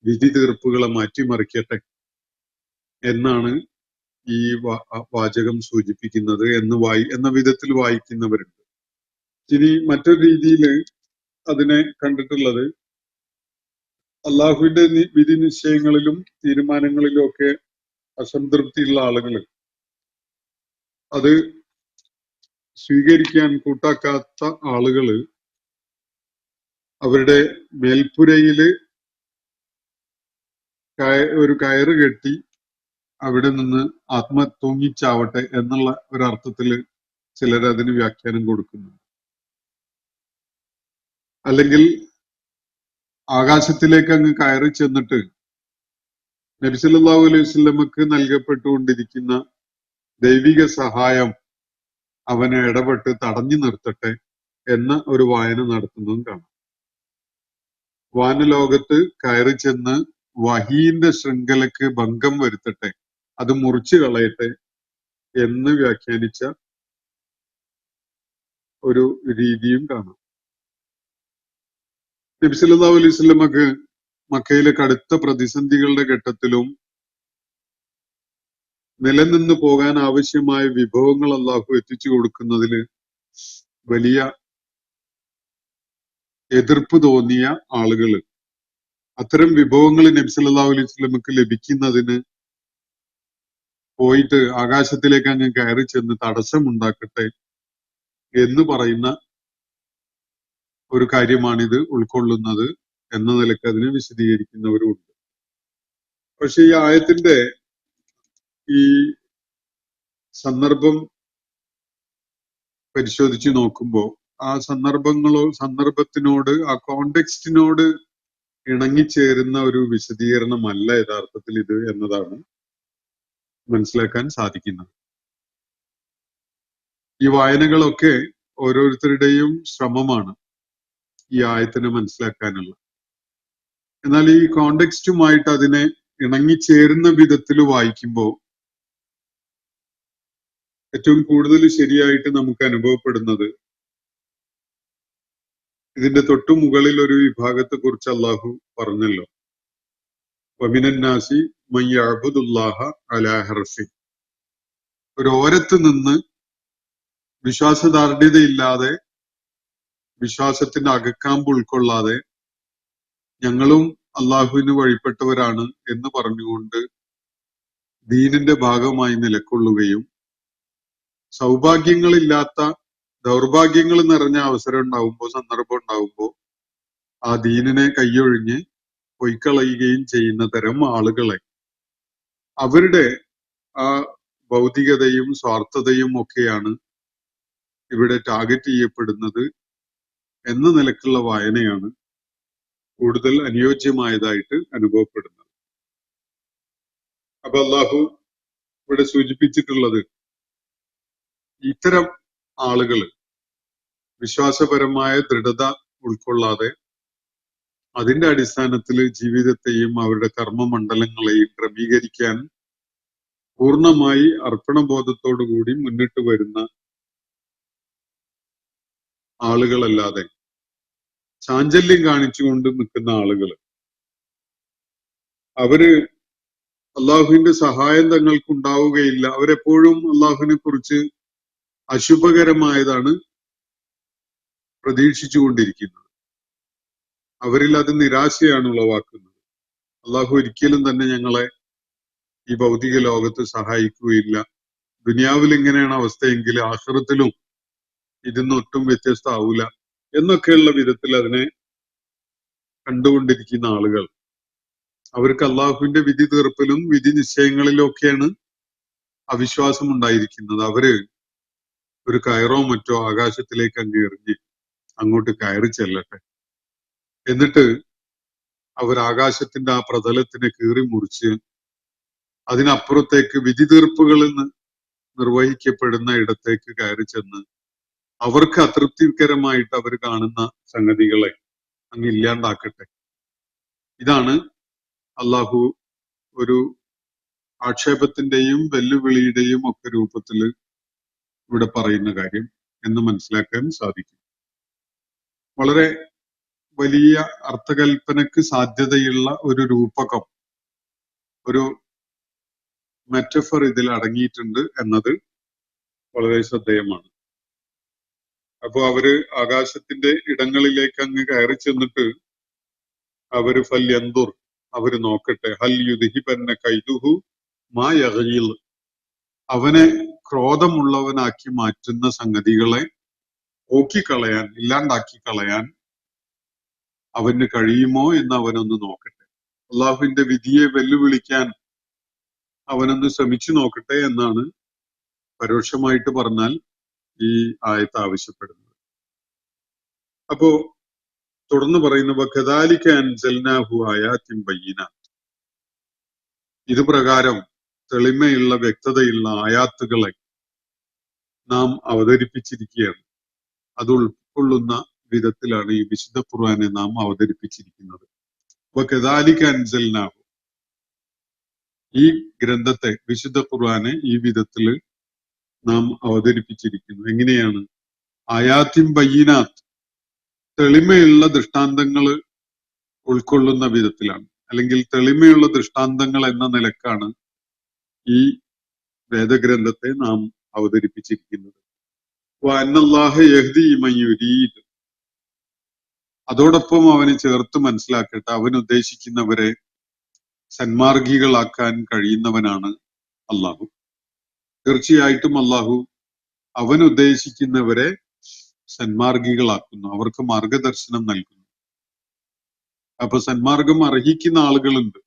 വിധി തീർപ്പുകളെ മാറ്റിമറിക്കട്ടെ എന്നാണ് ഈ വാചകം സൂചിപ്പിക്കുന്നത് എന്ന വിധത്തിൽ വായിക്കുന്നവരുണ്ട്. ഇനി മറ്റൊരു രീതിയിൽ അതിനെ കണ്ടിട്ടുള്ളത്, അള്ളാഹുവിന്റെ വിധി നിശ്ചയങ്ങളിലും തീരുമാനങ്ങളിലും ഒക്കെ അസംതൃപ്തിയുള്ള ആളുകൾ അത് സ്വീകരിക്കാൻ കൂട്ടാക്കാത്ത ആളുകള് അവരുടെ മേൽപ്പുരയില് ഒരു കയറ് കെട്ടി അവിടെ നിന്ന് തൂങ്ങിച്ചാവട്ടെ എന്നുള്ള ഒരർത്ഥത്തില് ചിലർ അതിന് വ്യാഖ്യാനം കൊടുക്കുന്നു. അല്ലെങ്കിൽ ആകാശത്തിലേക്ക് അങ്ങ് കയറി ചെന്നിട്ട് നബി സല്ലല്ലാഹു അലൈഹി വസല്ലമക്ക് നൽകപ്പെട്ടുകൊണ്ടിരിക്കുന്ന ദൈവിക സഹായം അവനെ ഇടപെട്ട് തടഞ്ഞു നിർത്തട്ടെ എന്ന ഒരു വായന നടത്തുന്നതും കാണാം. വാനലോകത്ത് കയറി ചെന്ന് വഹീന്റെ ശൃംഖലക്ക് ഭംഗം വരുത്തട്ടെ, അത് മുറിച്ചു കളയട്ടെ എന്ന് വ്യാഖ്യാനിച്ച ഒരു രീതിയും കാണാം. നബി സല്ലല്ലാഹു അലൈഹി വസല്ലമക്ക് മക്കയിലെ കടുത്ത പ്രതിസന്ധികളുടെ ഘട്ടത്തിലും നിലനിന്ന് പോകാൻ ആവശ്യമായ വിഭവങ്ങൾ അള്ളാഹു എത്തിച്ചു കൊടുക്കുന്നതിൽ വലിയ എതിർപ്പ് തോന്നിയ ആളുകള് അത്തരം വിഭവങ്ങൾ നബി സല്ലല്ലാഹു അലൈഹി വസല്ലമക്ക് ലഭിക്കുന്നതിന് പോയിട്ട് ആകാശത്തിലേക്ക് അങ്ങ് കയറി ചെന്ന് തടസ്സമുണ്ടാക്കട്ടെ എന്ന് പറയുന്ന ഒരു കാര്യമാണിത് ഉൾക്കൊള്ളുന്നത് എന്ന നിലക്ക് അതിനെ വിശദീകരിക്കുന്നവരുമുണ്ട്. പക്ഷെ ഈ ആയത്തിന്റെ ഈ സന്ദർഭം പരിശോധിച്ച് നോക്കുമ്പോൾ ആ സന്ദർഭത്തിനോട്, ആ കോണ്ടെക്സ്റ്റിനോട് ഇണങ്ങിച്ചേരുന്ന ഒരു വിശദീകരണമല്ല യഥാർത്ഥത്തിൽ ഇത് എന്നതാണ് മനസ്സിലാക്കാൻ സാധിക്കുന്നത്. ഈ വായനകളൊക്കെ ഓരോരുത്തരുടെയും ശ്രമമാണ് ഈ ആയത്തിനെ മനസ്സിലാക്കാനുള്ള. എന്നാൽ ഈ കോണ്ടെക്സ്റ്റുമായിട്ട് അതിനെ ഇണങ്ങിച്ചേരുന്ന വിധത്തിൽ വായിക്കുമ്പോൾ ഏറ്റവും കൂടുതൽ ശരിയായിട്ട് നമുക്ക് അനുഭവപ്പെടുന്നത് ഇതിന്റെ തൊട്ടു മുകളിൽ ഒരു വിഭാഗത്തെ കുറിച്ച് അള്ളാഹു പറഞ്ഞല്ലോ, വമിനന്നാസി മയ്യഅ്ബുദുല്ലാഹ അലാ ഹർഫി, ഒരു ഓരത്ത് നിന്ന് വിശ്വാസദാർഢ്യതയില്ലാതെ, വിശ്വാസത്തിന്റെ അകക്കാമ്പ് ഉൾക്കൊള്ളാതെ ഞങ്ങളും അള്ളാഹുവിന് വഴിപ്പെട്ടവരാണ് എന്ന് പറഞ്ഞുകൊണ്ട് ദീനിന്റെ ഭാഗമായി നിലകൊള്ളുകയും സൗഭാഗ്യങ്ങളില്ലാത്ത, ദൗർഭാഗ്യങ്ങൾ നിറഞ്ഞ അവസരം ഉണ്ടാവുമ്പോൾ, സന്ദർഭം ഉണ്ടാവുമ്പോൾ ആ ദീനിനെ കൈയൊഴിഞ്ഞ് പൊയ്ക്കളയുകയും ചെയ്യുന്ന തരം ആളുകളെ, അവരുടെ ആ ഭൗതികതയും സ്വാർത്ഥതയും ഒക്കെയാണ് ഇവിടെ ടാർഗറ്റ് ചെയ്യപ്പെടുന്നത് എന്ന നിലക്കുള്ള വായനയാണ് കൂടുതൽ അനുയോജ്യമായതായിട്ട് അനുഭവപ്പെടുന്നത്. അപ്പൊ അള്ളാഹു ഇവിടെ സൂചിപ്പിച്ചിട്ടുള്ളത് ഇത്തരം ആളുകൾ വിശ്വാസപരമായ ദൃഢത ഉൾക്കൊള്ളാതെ അതിന്റെ അടിസ്ഥാനത്തിൽ ജീവിതത്തെയും അവരുടെ കർമ്മമണ്ഡലങ്ങളെയും ക്രമീകരിക്കാൻ പൂർണ്ണമായി അർപ്പണബോധത്തോടുകൂടി മുന്നിട്ട് വരുന്ന ആളുകളല്ലാതെ ചാഞ്ചല്യം കാണിച്ചുകൊണ്ട് നിൽക്കുന്ന ആളുകൾ അവര് അള്ളാഹുവിന്റെ സഹായം തങ്ങൾക്ക് ഉണ്ടാവുകയില്ല. അവരെപ്പോഴും അള്ളാഹുവിനെ കുറിച്ച് അശുഭകരമായതാണ് പ്രതീക്ഷിച്ചുകൊണ്ടിരിക്കുന്നത്. അവരിൽ അത് നിരാശയാണ് ഉളവാക്കുന്നത്. അള്ളാഹു ഒരിക്കലും തന്നെ ഞങ്ങളെ ഈ ഭൗതിക ലോകത്ത് സഹായിക്കുകയില്ല. ദുനിയാവിൽ ഇങ്ങനെയാണ് അവസ്ഥയെങ്കിൽ ആഖിറത്തിലും ഇതിന്നൊട്ടും വ്യത്യസ്തമാവൂല എന്നൊക്കെയുള്ള വിധത്തിൽ അതിനെ കണ്ടുകൊണ്ടിരിക്കുന്ന ആളുകൾ അവർക്ക് അള്ളാഹുവിന്റെ വിധി തീർപ്പിലും വിധി നിശ്ചയങ്ങളിലും ഒക്കെയാണ് അവിശ്വാസം ഉണ്ടായിരിക്കുന്നത്. അവര് ഒരു കയറോ മറ്റോ ആകാശത്തിലേക്ക് അങ്ങ് എറിഞ്ഞ് അങ്ങോട്ട് കയറി ചെല്ലട്ടെ, എന്നിട്ട് അവർ ആകാശത്തിന്റെ ആ പ്രതലത്തിനെ കീറി മുറിച്ച് അതിനപ്പുറത്തേക്ക് വിധി തീർപ്പുകളിൽ നിർവഹിക്കപ്പെടുന്ന ഇടത്തേക്ക് കയറി ചെന്ന് അവർക്ക് അതൃപ്തികരമായിട്ട് അവർ കാണുന്ന സംഗതികളെ അങ്ങ് ഇല്ലാണ്ടാക്കട്ടെ. ഇതാണ് അള്ളാഹു ഒരു ആക്ഷേപത്തിന്റെയും വെല്ലുവിളിയുടെയും ഒക്കെ രൂപത്തിൽ ഇവിടെ പറയുന്ന കാര്യം എന്ന് മനസ്സിലാക്കാൻ സാധിക്കും. വളരെ വലിയ അർത്ഥകൽപ്പനക്ക് സാധ്യതയുള്ള ഒരു രൂപകം, ഒരു മെറ്റഫർ ഇതിൽ അടങ്ങിയിട്ടുണ്ട് എന്നത് വളരെ ശ്രദ്ധേയമാണ്. അപ്പോ അവര് ആകാശത്തിന്റെ ഇടങ്ങളിലേക്ക് അങ്ങ് കയറി ചെന്നിട്ട് അവര് ഫല്യന്തുർ, അവര് നോക്കട്ടെ, ഹൽ യുദ്ഹിബന്ന കൈദുഹു മാ യഗീൽ, അവനെ ക്രോധമുള്ളവനാക്കി മാറ്റുന്ന സംഗതികളെ പോക്കിക്കളയാൻ, ഇല്ലാണ്ടാക്കി കളയാൻ അവന് കഴിയുമോ എന്ന് അവനൊന്ന് നോക്കട്ടെ. അള്ളാഹുവിന്റെ വിധിയെ വെല്ലുവിളിക്കാൻ അവനൊന്ന് ശ്രമിച്ചു നോക്കട്ടെ എന്നാണ് പരോക്ഷമായിട്ട് പറഞ്ഞാൽ ഈ ആയത്ത് ആവശ്യപ്പെടുന്നത്. അപ്പോ തുടർന്ന് പറയുന്ന കദാലിക അൻസൽനാഹു ആയാത്തിൻ ബയ്യിനാത്ത്, ഇത് പ്രകാരം തെളിമയുള്ള വ്യക്തതയുള്ള ആയാത്തുകളെ നാം അവതരിപ്പിച്ചിരിക്കുകയാണ്. അത് ഉൾക്കൊള്ളുന്ന വിധത്തിലാണ് ഈ വിശുദ്ധ ഖുർആനെ നാം അവതരിപ്പിച്ചിരിക്കുന്നത്. കദാലിക അൻസൽനാഹു, ഈ ഗ്രന്ഥത്തെ വിശുദ്ധ ഖുർആനെ ഈ വിധത്തിൽ നാം അവതരിപ്പിച്ചിരിക്കുന്നു. എങ്ങനെയാണ്? ആയാത്തിൻ ബയ്യിനാത്ത്, തെളിമയുള്ള ദൃഷ്ടാന്തങ്ങൾ ഉൾക്കൊള്ളുന്ന വിധത്തിലാണ്, അല്ലെങ്കിൽ തെളിമയുള്ള ദൃഷ്ടാന്തങ്ങൾ എന്ന നിലക്കാണ് ഈ വേദഗ്രന്ഥത്തെ നാം അവതരിപ്പിച്ചിരിക്കുന്നത്. വഅന്നല്ലാഹ യഹ്ദി മൻ യുരീദ്, അതോടൊപ്പം അവന് ചേർത്ത് മനസ്സിലാക്കട്ടെ, അവൻ ഉദ്ദേശിക്കുന്നവരെ സന്മാർഗികളാക്കാൻ കഴിയുന്നവനാണ് അള്ളാഹു. തീർച്ചയായിട്ടും അള്ളാഹു അവൻ ഉദ്ദേശിക്കുന്നവരെ സന്മാർഗികളാക്കുന്നു, അവർക്ക് മാർഗദർശനം നൽകുന്നു. അപ്പൊ സന്മാർഗം അർഹിക്കുന്ന ആളുകളുണ്ട്,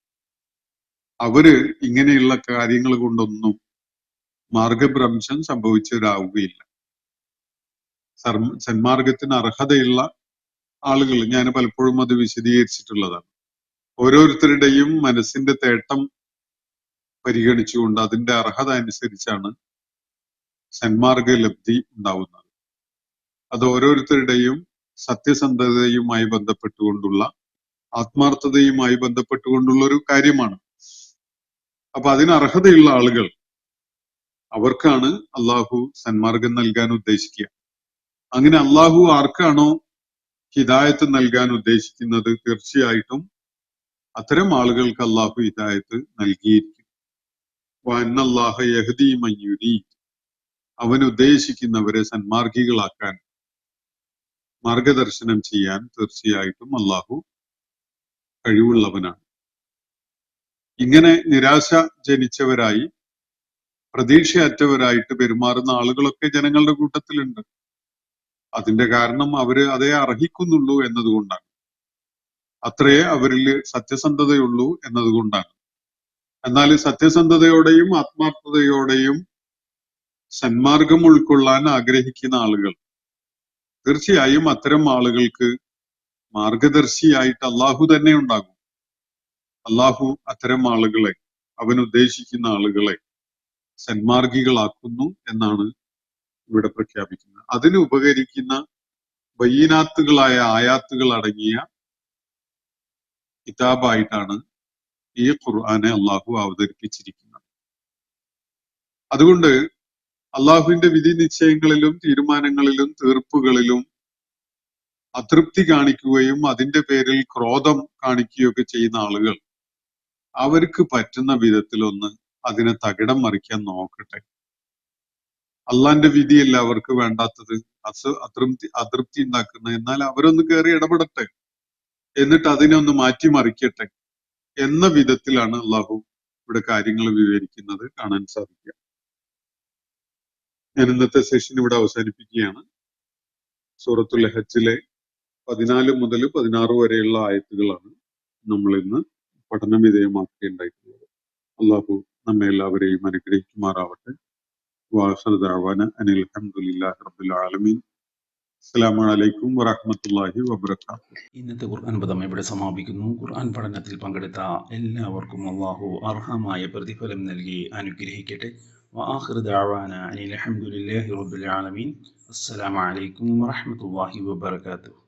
അവര് ഇങ്ങനെയുള്ള കാര്യങ്ങൾ കൊണ്ടൊന്നും മാർഗഭ്രംശം സംഭവിച്ചവരാവുകയില്ല. സന്മാർഗത്തിന് അർഹതയുള്ള ആളുകൾ, ഞാൻ പലപ്പോഴും അത് വിശദീകരിച്ചിട്ടുള്ളതാണ്. ഓരോരുത്തരുടെയും മനസ്സിന്റെ തേട്ടം പരിഗണിച്ചുകൊണ്ട് അതിന്റെ അർഹത അനുസരിച്ചാണ് സന്മാർഗ ലബ്ധി ഉണ്ടാവുന്നത്. അത് ഓരോരുത്തരുടെയും സത്യസന്ധതയുമായി ബന്ധപ്പെട്ടുകൊണ്ടുള്ള, ആത്മാർത്ഥതയുമായി ബന്ധപ്പെട്ടുകൊണ്ടുള്ള ഒരു കാര്യമാണ്. അപ്പൊ അതിന് അർഹതയുള്ള ആളുകൾ, അവർക്കാണ് അള്ളാഹു സന്മാർഗം നൽകാൻ ഉദ്ദേശിക്കുക. അങ്ങനെ അള്ളാഹു ആർക്കാണോ ഹിദായത്ത് നൽകാൻ ഉദ്ദേശിക്കുന്നത്, തീർച്ചയായിട്ടും അത്തരം ആളുകൾക്ക് അള്ളാഹു ഹിദായത്ത് നൽകിയിരിക്കും. വഅന്നല്ലാഹ യഹ്ദി മൻ യുരീദ്, അവൻ ഉദ്ദേശിക്കുന്നവരെ സന്മാർഗികളാക്കാൻ, മാർഗദർശനം ചെയ്യാൻ തീർച്ചയായിട്ടും അള്ളാഹു കഴിവുള്ളവനാണ്. ഇങ്ങനെ നിരാശ ജനിച്ചവരായി, പ്രതീക്ഷയറ്റവരായിട്ട് പെരുമാറുന്ന ആളുകളൊക്കെ ജനങ്ങളുടെ കൂട്ടത്തിലുണ്ട്. അതിന്റെ കാരണം അവര് അതേ അർഹിക്കുന്നുള്ളൂ എന്നതുകൊണ്ടാണ്, അത്രയേ അവരിൽ സത്യസന്ധതയുള്ളൂ എന്നതുകൊണ്ടാണ്. എന്നാൽ സത്യസന്ധതയോടെയും ആത്മാർത്ഥതയോടെയും സന്മാർഗം ഉൾക്കൊള്ളാൻ ആഗ്രഹിക്കുന്ന ആളുകൾ, തീർച്ചയായും അത്തരം ആളുകൾക്ക് മാർഗദർശിയായിട്ട് അള്ളാഹു തന്നെ ഉണ്ടാകും. അള്ളാഹു അത്തരം ആളുകളെ, അവൻ ഉദ്ദേശിക്കുന്ന ആളുകളെ സന്മാർഗികളാക്കുന്നു എന്നാണ് ഇവിടെ പ്രഖ്യാപിക്കുന്നത്. അതിന് ഉപകരിക്കുന്ന ബയ്യിനാത്തുകളായ ആയാത്തുകൾ അടങ്ങിയ കിതാബായിട്ടാണ് ഈ ഖുർആനെ അള്ളാഹു അവതരിപ്പിച്ചിരിക്കുന്നത്. അതുകൊണ്ട് അള്ളാഹുവിന്റെ വിധി നിശ്ചയങ്ങളിലും തീരുമാനങ്ങളിലും തീർപ്പുകളിലും അതൃപ്തി കാണിക്കുകയും അതിന്റെ പേരിൽ ക്രോധം കാണിക്കുകയൊക്കെ ചെയ്യുന്ന ആളുകൾ അവർക്ക് പറ്റുന്ന വിധത്തിലൊന്ന് അതിനെ തകിടം മറിക്കാൻ നോക്കട്ടെ. അള്ളാന്റെ വിധിയല്ല അവർക്ക് വേണ്ടാത്തത്, അതൃപ്തി ഉണ്ടാക്കുന്നത്. എന്നാൽ അവരൊന്ന് കയറി ഇടപെടട്ടെ, എന്നിട്ട് അതിനെ ഒന്ന് മാറ്റിമറിക്കട്ടെ എന്ന വിധത്തിലാണ് അള്ളാഹു ഇവിടെ കാര്യങ്ങൾ വിവരിക്കുന്നത് കാണാൻ സാധിക്കുക. ഞാൻ ഇന്നത്തെ സെഷൻ ഇവിടെ അവസാനിപ്പിക്കുകയാണ്. സൂറത്തുൽ ഹജ്ജിലെ 14 മുതൽ 16 വരെയുള്ള ആയത്തുകളാണ് നമ്മൾ ഇന്ന് പഠന വിധേയമാക്കുകയുണ്ടായിട്ടുള്ളത്. അള്ളാഹു നമ്മെ എല്ലാവരെയും അനുഗ്രഹിക്കുമാറാവട്ടെ. വാഖിറു ദഅവാന അനിൽ ഹംദുലില്ലാഹി റബ്ബിൽ ആലമീൻ. അസ്സലാമു അലൈക്കും വറഹ്മത്തുള്ളാഹി വബറകാതുഹു. ഇന്നത്തെ ഖുർആൻ പദം ഇവിടെ സമാപിക്കുന്നു. ഖുർആൻ പഠനത്തിൽ പങ്കെടുത്ത എല്ലാവർക്കും അള്ളാഹു അർഹമായ പ്രതിഫലം നൽകി അനുഗ്രഹിക്കട്ടെ. വആഖിറു ദഅവാന അനിൽ ഹംദുലില്ലാഹി റബ്ബിൽ ആലമീൻ. അസ്സലാമു അലൈക്കും വറഹ്മത്തുള്ളാഹി വബറകാതുഹു.